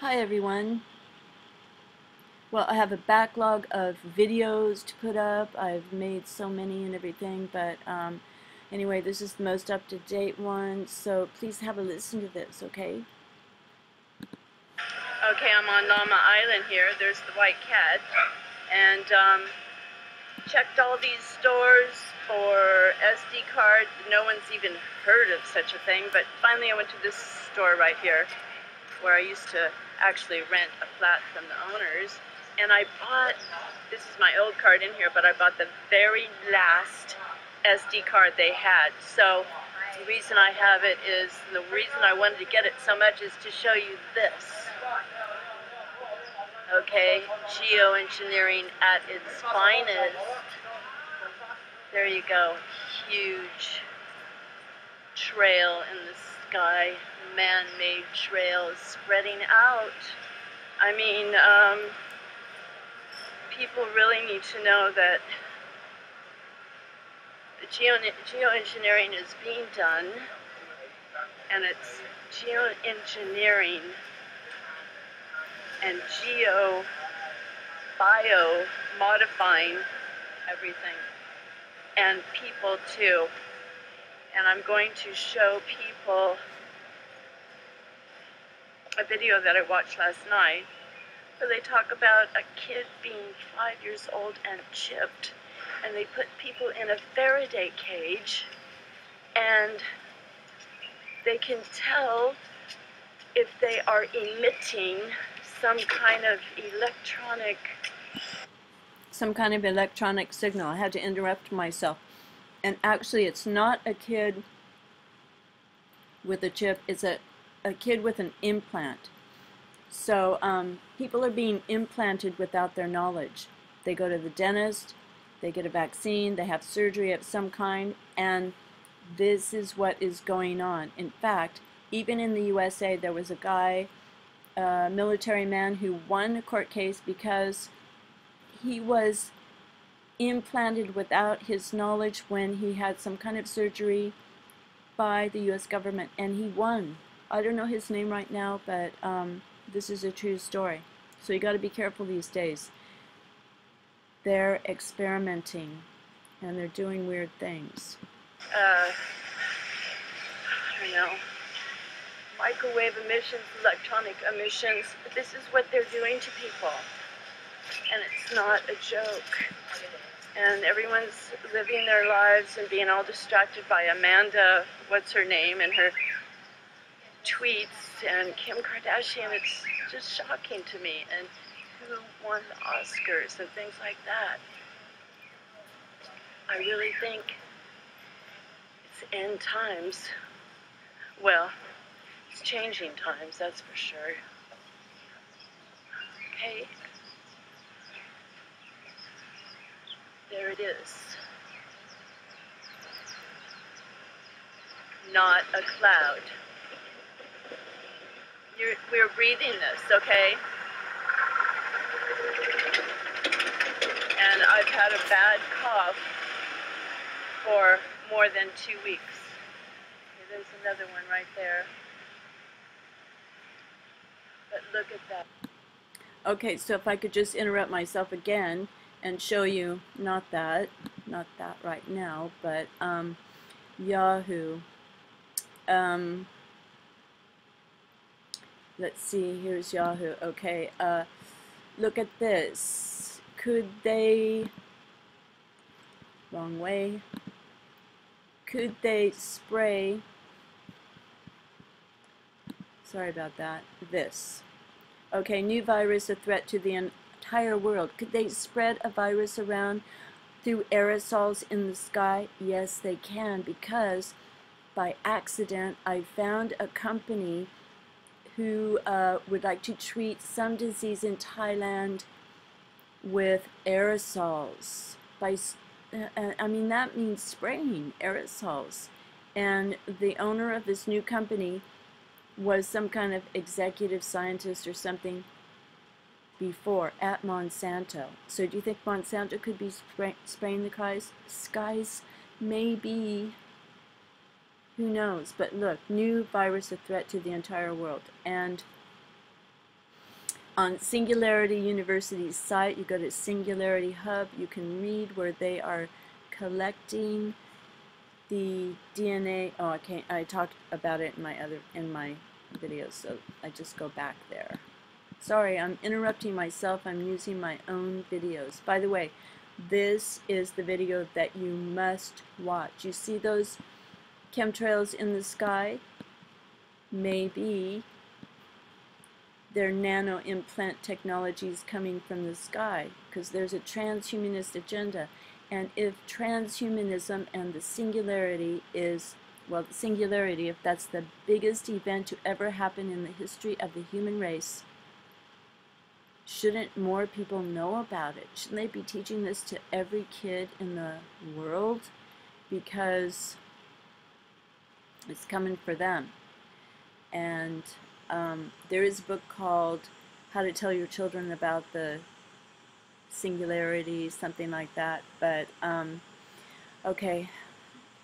Hi everyone. Well, I have a backlog of videos to put up. I've made so many and everything, but anyway, this is the most up-to-date one, so please have a listen to this, okay? Okay, I'm on Llama Island here. There's the white cat, and checked all these stores for SD cards. No one's even heard of such a thing, but finally I went to this store right here where I used to actually rent a flat from the owners, and I bought, this is my old card in here, but I bought the very last SD card they had. So the reason I have it is, the reason I wanted to get it so much is to show you this. Okay, geoengineering at its finest. There you go, huge trail in the sky, man-made trails spreading out. I mean, people really need to know that geoengineering is being done, and it's geoengineering and bio-modifying everything, and people too. And I'm going to show people a video that I watched last night where they talk about a kid being 5 years old and chipped, and they put people in a Faraday cage, and they can tell if they are emitting some kind of electronic signal. I had to interrupt myself. And actually, it's not a kid with a chip, it's a kid with an implant. So people are being implanted without their knowledge. They go to the dentist, they get a vaccine, they have surgery of some kind, and this is what is going on. In fact, even in the USA, there was a guy, a military man, who won a court case because he was implanted without his knowledge when he had some kind of surgery by the US government, and he won. I don't know his name right now, but this is a true story. So you got to be careful these days. They're experimenting and they're doing weird things. I don't know. Microwave emissions, electronic emissions. This is what they're doing to people. And it's not a joke. And everyone's living their lives and being all distracted by Amanda, what's her name, and her tweets, and Kim Kardashian. It's just shocking to me. And who won the Oscars and things like that. I really think it's end times. Well, it's changing times, that's for sure. Okay. There it is. Not a cloud. We're breathing this, okay? And I've had a bad cough for more than 2 weeks. Okay, there's another one right there. But look at that. Okay, so if I could just interrupt myself again and show you, not that right now, but Yahoo. Let's see, here's Yahoo. Okay, look at this. Could they, wrong way, could they spray, sorry about that, this. Okay, new virus, a threat to the entire world. Could they spread a virus around through aerosols in the sky? Yes, they can, because by accident I found a company who would like to treat some disease in Thailand with aerosols. I mean, that means spraying aerosols. And the owner of this new company was some kind of executive scientist or something before at Monsanto. So do you think Monsanto could be spraying the skies? Maybe. Who knows? But look, new virus, a threat to the entire world. And On Singularity University's site, you go to Singularity Hub, you can read where they are collecting the DNA. Oh, I talked about it in my videos, so I just go back there. Sorry, I'm interrupting myself. I'm using my own videos. By the way, this is the video that you must watch. You see those chemtrails in the sky? Maybe they're nano implant technologies coming from the sky, because there's a transhumanist agenda. And if transhumanism and the singularity is, well, the singularity, if that's the biggest event to ever happen in the history of the human race, shouldn't more people know about it? Shouldn't they be teaching this to every kid in the world? Because it's coming for them. And there is a book called How to Tell Your Children About the Singularity, something like that. But okay,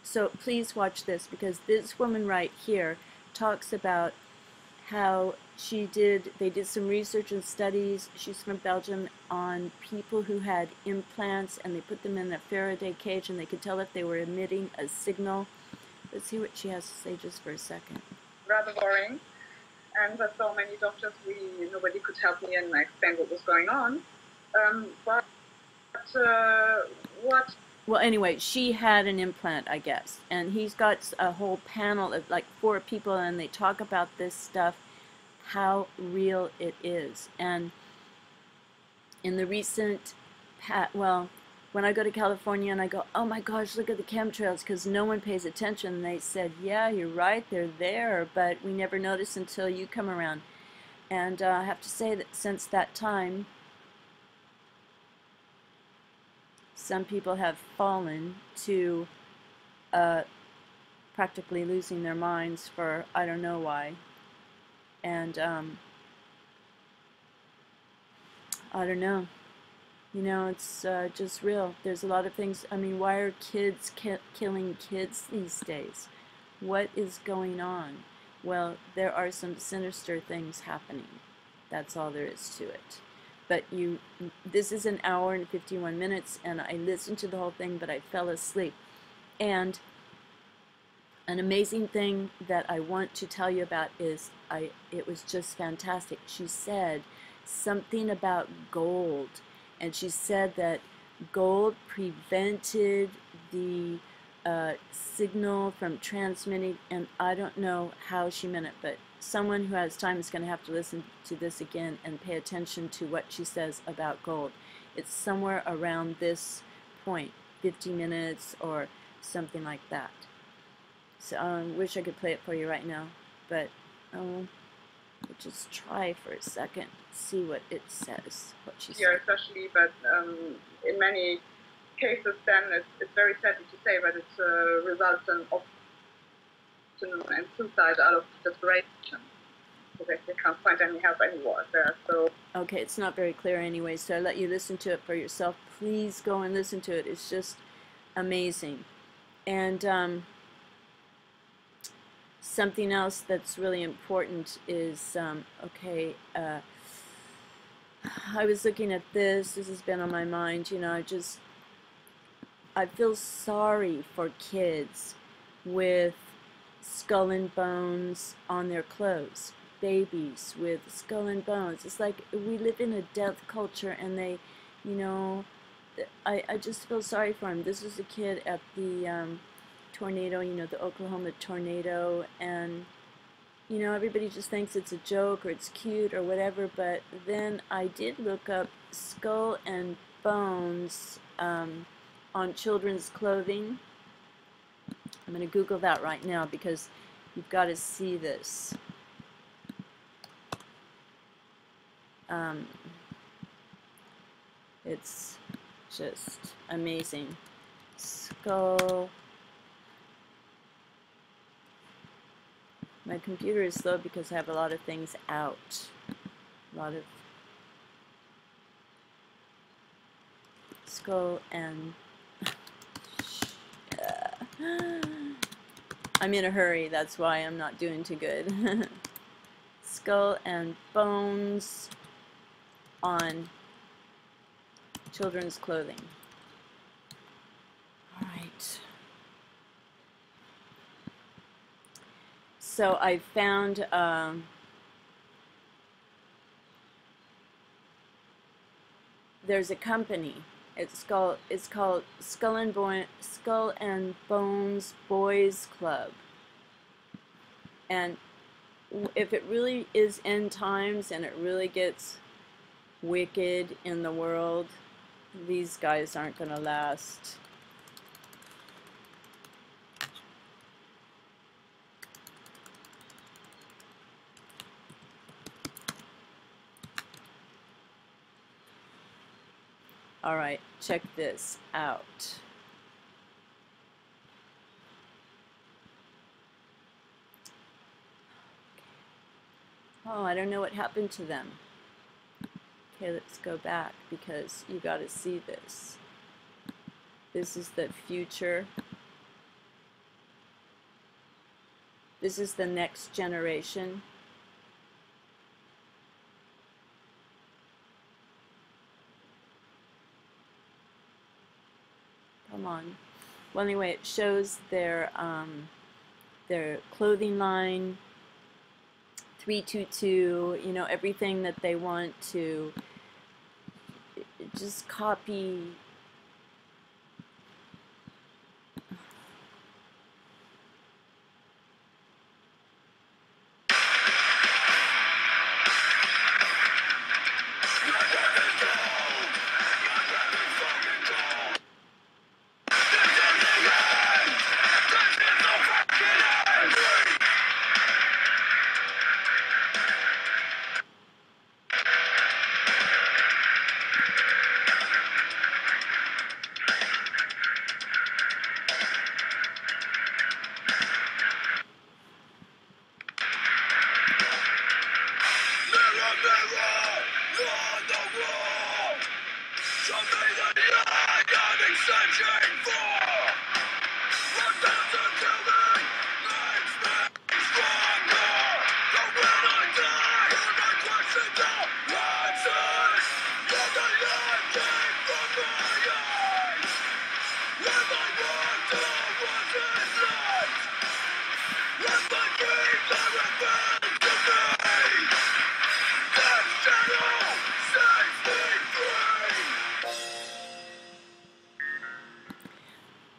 so please watch this, because this woman right here talks about how they did some research and studies, she's from Belgium, on people who had implants, and they put them in a Faraday cage, and they could tell if they were emitting a signal. Let's hear what she has to say just for a second. Rather boring, and I saw many doctors. Nobody could help me and explain what was going on. What? Well, anyway, she had an implant, I guess, and he's got a whole panel of like 4 people, and they talk about this stuff, how real it is. And in the recent, well, when I go to California and I go, oh my gosh, look at the chemtrails, because no one pays attention, and they said, yeah, you're right, they're there, but we never notice until you come around. And I have to say that since that time, some people have fallen to practically losing their minds for I don't know why. And I don't know. You know, it's just real. There's a lot of things. I mean, why are kids killing kids these days? What is going on? Well, there are some sinister things happening. That's all there is to it. But this is an hour and 51 minutes, and I listened to the whole thing, but I fell asleep. And an amazing thing that I want to tell you about is, it was just fantastic. She said something about gold, and she said that gold prevented the signal from transmitting, and I don't know how she meant it, but someone who has time is going to have to listen to this again and pay attention to what she says about gold. It's somewhere around this point, 50 minutes or something like that. So I wish I could play it for you right now, but we'll just try for a second, see what it says, what she said. Here especially, but in many cases then it's very sad to say, but it results in and suicide out of desperation, because they can't find any help anywhere there. So okay, it's not very clear anyway, so I let you listen to it for yourself. Please go and listen to it. It's just amazing. And something else that's really important is I was looking at this has been on my mind. You know, I feel sorry for kids with skull and bones on their clothes, babies with skull and bones. It's like we live in a death culture, and they, you know, I just feel sorry for him. This is a kid at the tornado, you know, the Oklahoma tornado, and you know, everybody just thinks it's a joke or it's cute or whatever, but then I did look up skull and bones on children's clothing. I'm going to Google that right now, because you've got to see this. It's just amazing. Skull. My computer is slow because I have a lot of things out. A lot of skull and I'm in a hurry, that's why I'm not doing too good. Skull and bones. on children's clothing. All right. So I found there's a company. It's called Skull and Bones Boys Club. And if it really is end times and it really gets wicked in the world, these guys aren't going to last. All right, check this out. Oh, I don't know what happened to them. Okay, let's go back because you got to see this. This is the future. This is the next generation. Come on. Well, anyway, it shows their clothing line, 322, you know, everything that they want to just copy.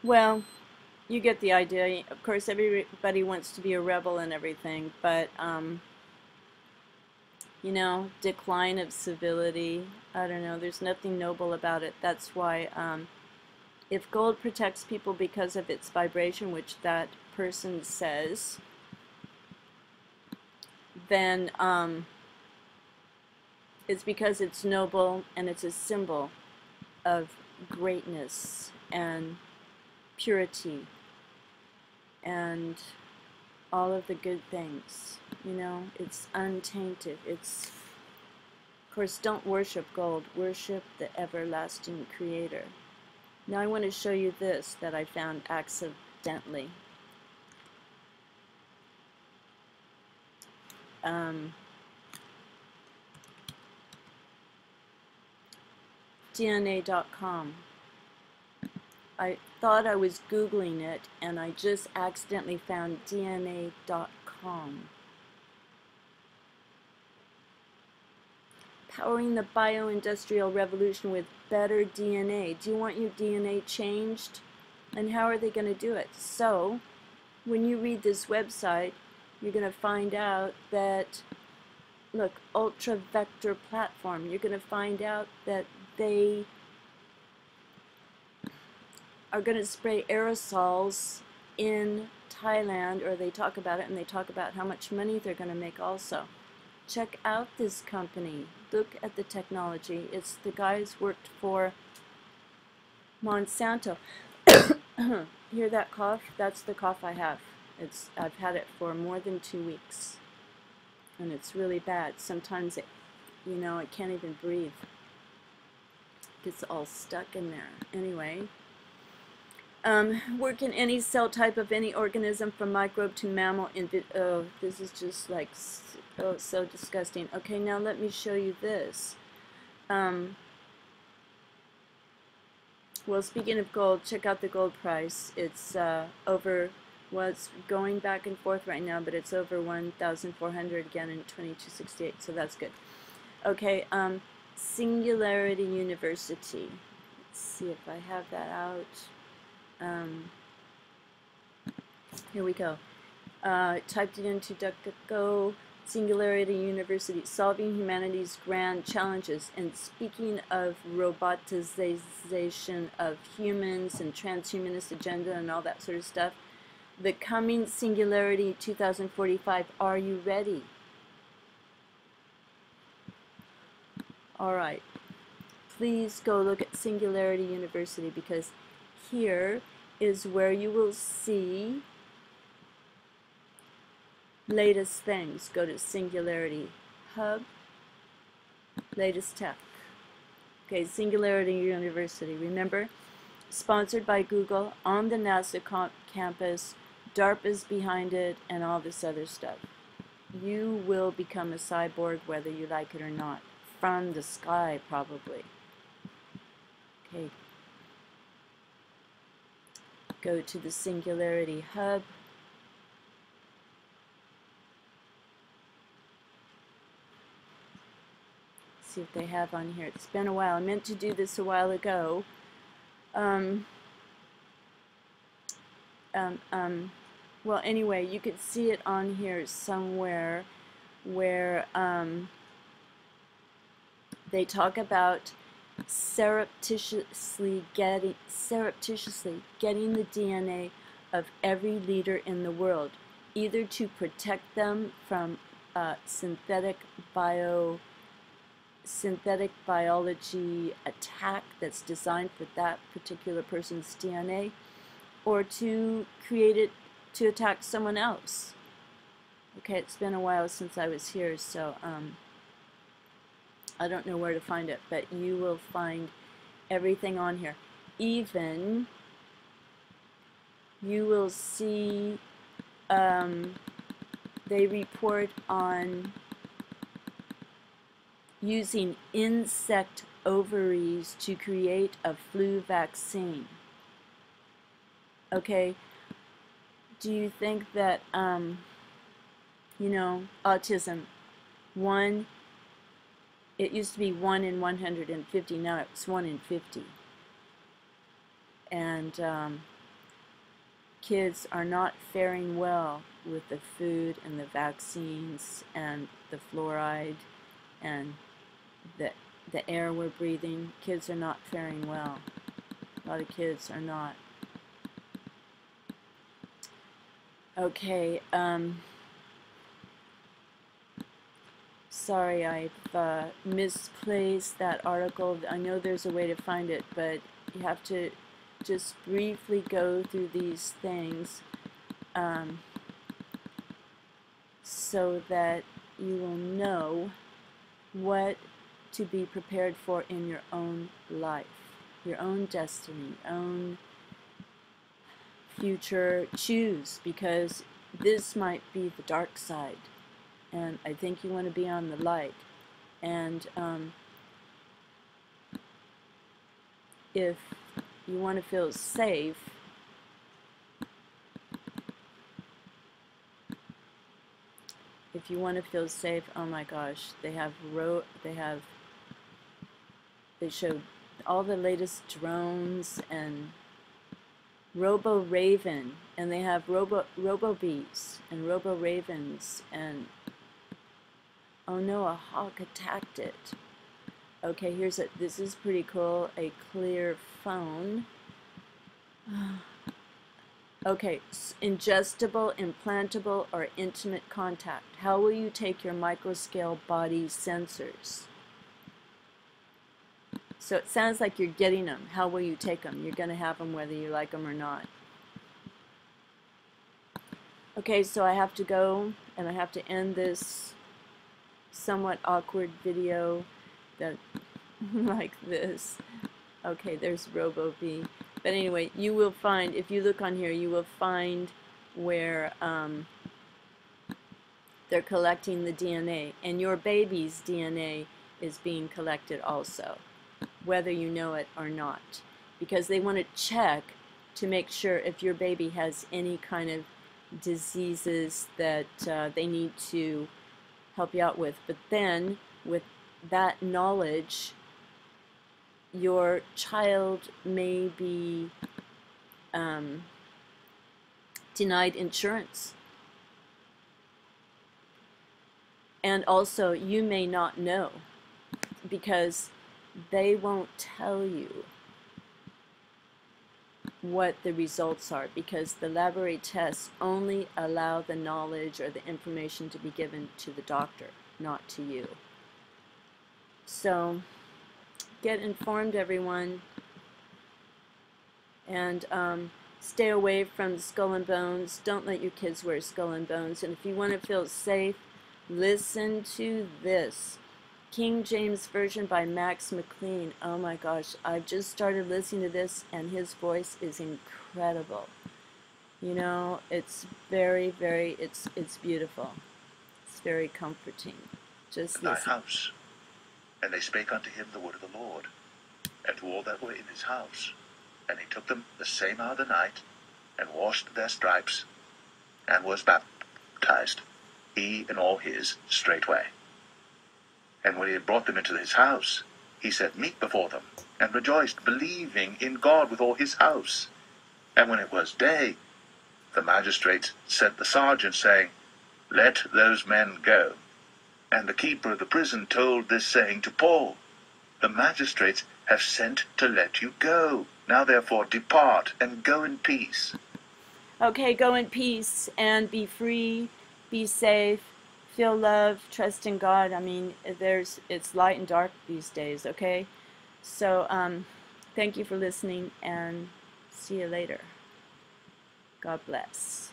Well, you get the idea. Of course, everybody wants to be a rebel and everything, but, you know, decline of civility, I don't know, there's nothing noble about it. That's why, if gold protects people because of its vibration, which that person says, then, it's because it's noble and it's a symbol of greatness and purity and all of the good things, you know, it's untainted. It's, of course, don't worship gold, worship the everlasting creator. Now I want to show you this that I found accidentally. DNA.com. I thought I was Googling it, and I just accidentally found DNA.com. Powering the bioindustrial revolution with better DNA. Do you want your DNA changed? And how are they going to do it? So, when you read this website, you're going to find out that, look, Ultra Vector Platform, you're going to find out that they are going to spray aerosols in Thailand, or they talk about it, and they talk about how much money they're going to make also. Check out this company. Look at the technology. It's the guys worked for Monsanto. Hear that cough? That's the cough I have. I've had it for more than 2 weeks, and it's really bad. Sometimes you know, I can't even breathe. It gets all stuck in there. Anyway. Work in any cell type of any organism from microbe to mammal. Oh, this is just like, oh, so disgusting. Okay, now let me show you this. Well, speaking of gold, check out the gold price. It's over, well, it's going back and forth right now, but it's over 1,400 again in 2268, so that's good. Okay, Singularity University. Let's see if I have that out. Here we go. Typed it into DuckDuckGo. Singularity University, solving humanity's grand challenges. And speaking of robotization of humans and transhumanist agenda and all that sort of stuff, the coming Singularity 2045, are you ready? All right, please go look at Singularity University, because here is where you will see latest things. Go to Singularity Hub, latest tech. Okay, Singularity University. Remember, sponsored by Google, on the NASA campus, DARPA's behind it, and all this other stuff. You will become a cyborg whether you like it or not. From the sky, probably. Okay. Go to the Singularity Hub. See if they have on here. It's been a while. I meant to do this a while ago. Well, anyway, you could see it on here somewhere where they talk about surreptitiously getting the DNA of every leader in the world, either to protect them from synthetic biology attack that's designed for that particular person's DNA, or to create it to attack someone else. Okay, it's been a while since I was here, so I don't know where to find it, but you will find everything on here. Even you will see they report on using insect ovaries to create a flu vaccine. Okay, do you think that, you know, autism, it used to be 1 in 150, now it's 1 in 50. And kids are not faring well with the food and the vaccines and the fluoride and the air we're breathing. Kids are not faring well. A lot of kids are not. Okay, sorry, I've misplaced that article. I know there's a way to find it, but you have to just briefly go through these things so that you will know what to be prepared for in your own life, your own destiny, your own future. Choose, because this might be the dark side, and I think you want to be on the light. And if you want to feel safe, oh my gosh, they showed all the latest drones and Robo-Raven, and they have Robo-Bees and Robo-Ravens, and oh no, a hawk attacked it. Okay, this is pretty cool, a clear phone. Okay, ingestible, implantable, or intimate contact. How will you take your microscale body sensors? So it sounds like you're getting them. How will you take them? You're going to have them whether you like them or not. Okay, so I have to go, and I have to end this somewhat awkward video that like this. Okay, there's Robo-Bee. But anyway, you will find, if you look on here, you will find where they're collecting the DNA. And your baby's DNA is being collected also, whether you know it or not, because they want to check to make sure if your baby has any kind of diseases that they need to help you out with. But then with that knowledge, your child may be denied insurance. And also, you may not know because they won't tell you what the results are, because the laboratory tests only allow the knowledge or the information to be given to the doctor, not to you. So get informed, everyone, and stay away from Skull and Bones. Don't let your kids wear Skull and Bones. And if you want to feel safe, listen to this. King James Version by Max McLean. Oh my gosh, I've just started listening to this and his voice is incredible. You know, it's very, very, it's beautiful. It's very comforting. Just thy listen. house. And they spake unto him the word of the Lord, and to all that were in his house. And he took them the same hour of the night, and washed their stripes, and was baptized, he and all his, straightway. And when he had brought them into his house, he set meat before them, and rejoiced, believing in God with all his house. And when it was day, the magistrates sent the sergeant, saying, Let those men go. And the keeper of the prison told this saying to Paul, The magistrates have sent to let you go. Now therefore depart, and go in peace. Okay, go in peace and be free, be safe, feel love, trust in God. I mean, it's light and dark these days, okay? So, thank you for listening, and see you later. God bless.